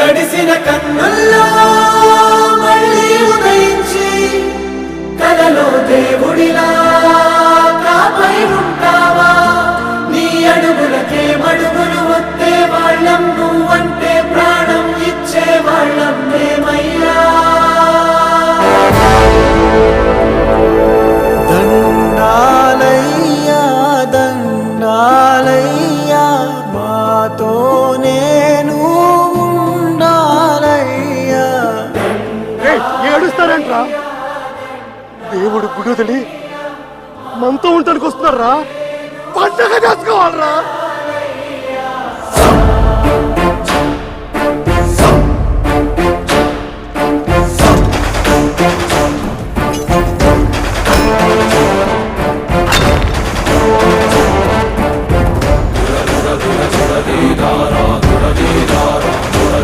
తడిసిన కన్నుల్లో మళ్ళీ ఉదయించి కలలో దేవుడిలా కాపై ఉంటావా? నీ అడుగులకే మడుగులు వస్తే వాళ్ళం, నువ్వంటే ప్రాణం ఇచ్చే వాళ్ళం మేమయ్యా. దండాలయ్యా దండాలయ్యా మాతో నేను ఉండాలయ్యా. ఏడుస్తారంట్రా? దేవుడు గుడి వదిలి మనతో ఉండటానికి వస్తున్నారా? పండగ చేసుకోవాలరా?